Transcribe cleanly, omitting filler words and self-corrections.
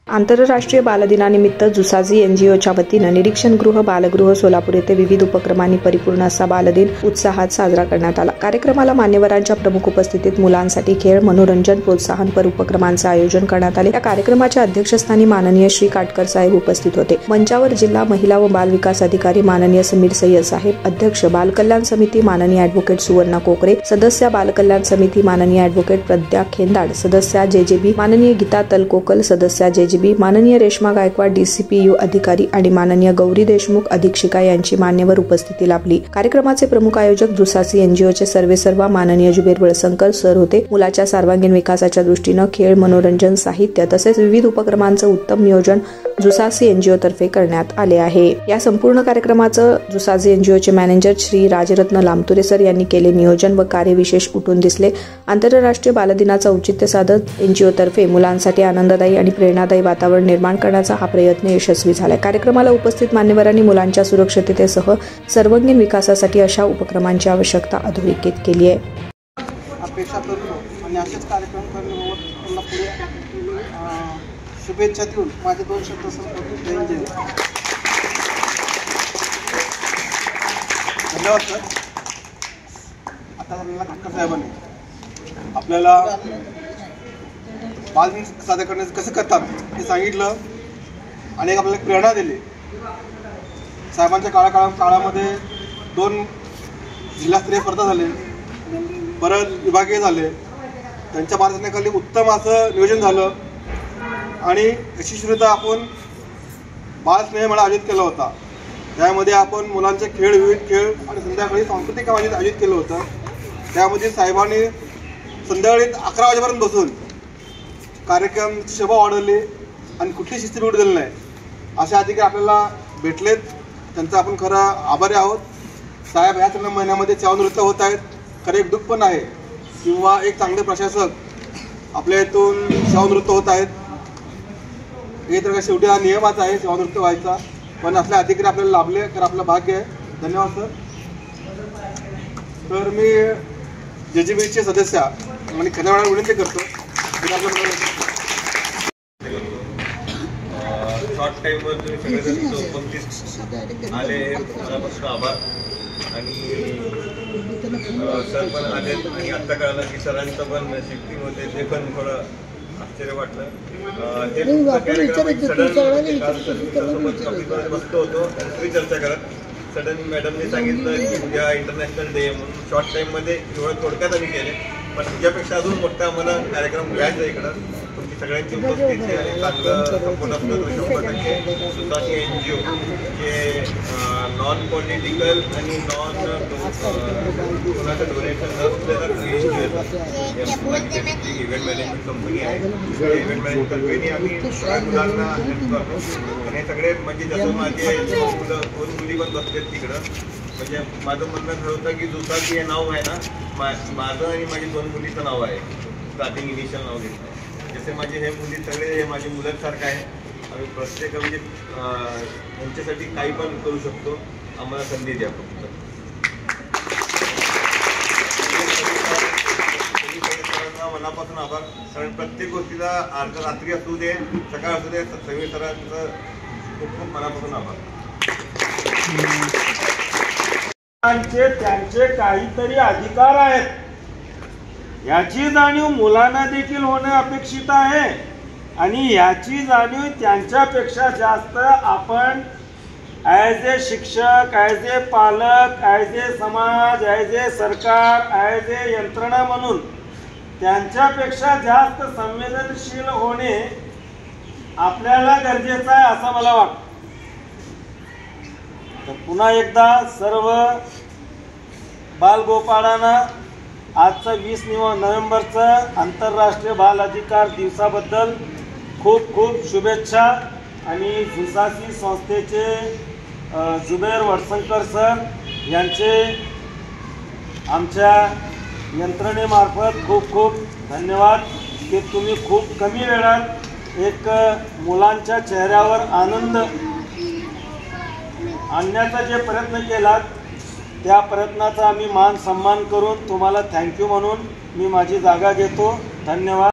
आंतरराष्ट्रीय बालदिनानिमित्त जुसाजी एनजीओच्या वतीनं निरीक्षण गृह बालगृह सोलापूर येथे विविध उपक्रमांनी परिपूर्ण असा बालदिन उत्साहात साजरा करण्यात आला। कार्यक्रमाला मान्यवरांच्या प्रमुख उपस्थितीत मुलांसाठी खेळ, मनोरंजन, प्रोत्साहनपर उपक्रमांचे आयोजन करण्यात आले। या कार्यक्रमाच्या अध्यक्षस्थानी माननीय श्री काटकर साहेब उपस्थित होते। मंचावर जिल्हा महिला व बाल विकास अधिकारी माननीय समीर सय्यद साहेब, अध्यक्ष बाल कल्याण समिती माननीय ॲडव्होकेट सुवर्णा कोकरे, सदस्य बाल कल्याण समिती माननीय ॲडव्होकेट प्रज्ञा खेंदाड, सदस्य जेजेबी माननीय गीता तलकोकल, सदस्य जेजेबी माननीय रेश्मा गायकवाड डीसीपीयू अधिकारी आणि माननीय गौरी देशमुख अधीक्षिका यांची मान्यवर उपस्थिती लाभली। कार्यक्रमाचे प्रमुख आयोजक जुसासी एनजीओचे सर्वेसर्वा माननीय जुबेर वळसंकर सर होते। मुलाच्या सर्वांगीण विकासाच्या दृष्टीने खेळ, मनोरंजन, साहित्य तसेच विविध उपक्रमांचे उत्तम नियोजन जुसासी एनजीओ तर्फे करण्यात आले आहे। या संपूर्ण कार्यक्रमाचं जुसासी एनजीओचे मॅनेजर श्री राजरत्न लामतुरे सर यांनी केले नियोजन व कार्य विशेष उठून दिसले। आंतरराष्ट्रीय बालदिनाचा औचित्य साधत एनजीओ तर्फे मुलांसाठी आनंददायी आणि प्रेरणादायी वातावरण निर्माण करण्याचा हा प्रयत्न यशस्वी झाला। कार्यक्रमाला उपस्थित मान्यवरांनी मुलांच्या सुरक्षिततेसह सर्वांगीण विकासासाठी अशा उपक्रमांची आवश्यकता अधोरेखित केली आहे। अपेक्षा करतो आणि असेच कार्यक्रम करण्यावर पुढे शुभेच्छा देऊन माझे 2 शब्द संपवतो। जय जय। धन्यवाद सर। आता काटकर साहेबांनी आपल्याला बालदिन साजरा करण्याचं कसं करतात हे सांगितलं आणि आपल्याला प्रेरणा दिली। साहेबांच्या काळामध्ये 2 जिल्हास्तरीय स्पर्धा झाले, परत विभागीय झाले। त्यांच्या मार्गदर्शनाखाली उत्तम असं नियोजन झालं आणि यशस्वीरित्या आपण बालस्नेह मेळा आयोजित केला होता। त्यामध्ये आपण मुलांचे खेळ, विविध खेळ आणि संध्याकाळी सांस्कृतिक आयोजित केलं होतं। त्यामध्ये साहेबांनी संध्याकाळी 11 वाजेपर्यंत बसून कार्यक्रम शोभा वाढवली आणि कुठली शिस्त बिघडलेली नाही। असे अधिकारी आपल्याला भेटलेत, त्यांचा आपण खरं आभारी आहोत। साहेब ह्या 3 महिन्यामध्ये सेवानिवृत्त होत आहेत। खरं एक दुःख पण आहे किंवा एक चांगले प्रशासक आपल्या इथून सेवानिवृत्त होत आहेत। हे तर शेवटी हा नियमाच आहे सेवानिवृत्त व्हायचा, पण असले अधिकारी आपल्याला लाभले तर आपलं भाग्य आहे। धन्यवाद सर। तर मी जेजेबीचे सदस्य आणि खऱ्या वेळा विनंती करतो शॉर्ट टाईमवर तुम्ही सगळेजण उपस्थित आले, मनापासून आभार। आणि सर पण आले आणि आत्ता कळलं की सरांचं पण शिफ्टिंग होते, ते पण थोडं आश्चर्य वाटलं। ते सडन बसतो होतो दुसरी चर्चा करत सडन मॅडमने सांगितलं की उद्या इंटरनॅशनल डे म्हणून शॉर्ट टाईममध्ये एवढं थोडक्यात आम्ही केले, पण तुझ्यापेक्षा अजून मोठा आम्हाला कार्यक्रम घ्यायचा इकडं। तुमची सगळ्यांची उपस्थिती आणि चांगलं सपोर्ट असलं तर 100% जुसासी एनजीओ जे नॉन पॉलिटिकल आणि नॉन कोणाचं डोनेशन नसलेलं इव्हेंट मॅनेजमेंट कंपनी आहे। इव्हेंट मॅनेजमेंट कंपनी आम्ही मुलांना हेल्प करतो आणि सगळे म्हणजे जसं माझे 2 मुली पण बसतात तिकडं। म्हणजे माझं म्हणणं ठरवतं की जुसासी हे नाव आहे ना, माझं आणि माझी 2 मुलीचं नाव आहे, स्टार्टिंग इनिशियल नाव घेतलं। जसे माझे हे मुली सगळे हे माझे मुलांसारखं आहे। आम्ही प्रत्येक म्हणजे त्यांच्यासाठी काही पण करू शकतो, आम्हाला संधी द्या फक्त। मनापासून आभार, कारण प्रत्येक गोष्टीला अर्ध रात्री असू दे सकाळ असू दे सगळे सरांचं खूप खूप मनापासून आभार। त्यांचे काहीतरी अधिकार आहेत याची जाणीव मुलांना देखील होणे अपेक्षित आहे आणि याची जाणीव त्यांच्यापेक्षा जास्त आपण ॲज ए शिक्षक, ॲज ए पालक, ॲज ए समाज, ॲज ए सरकार, ॲज ए यंत्रणा म्हणून त्यांच्यापेक्षा जास्त संवेदनशील होणे आपल्याला गरजेचं आहे असं मला वाटतं। तर पुन्हा एकदा सर्व बालगोपाळांना आजचं 20 नोव्हेंबरचं आंतरराष्ट्रीय बाल अधिकार दिवसाबद्दल खूप खूप शुभेच्छा। आणि जुसासी संस्थेचे जुबेर वळसंकर सर यांचे आमच्या यंत्रणेमार्फत खूप खूप धन्यवाद की तुम्ही खूप कमी वेळात एक मुलांच्या चेहऱ्यावर आनंद आणण्याचा जे प्रयत्न केलात त्या प्रयत्नाचा आम्ही मान सन्मान करून तुम्हाला थँक्यू म्हणून मी माझी जागा घेतो। धन्यवाद।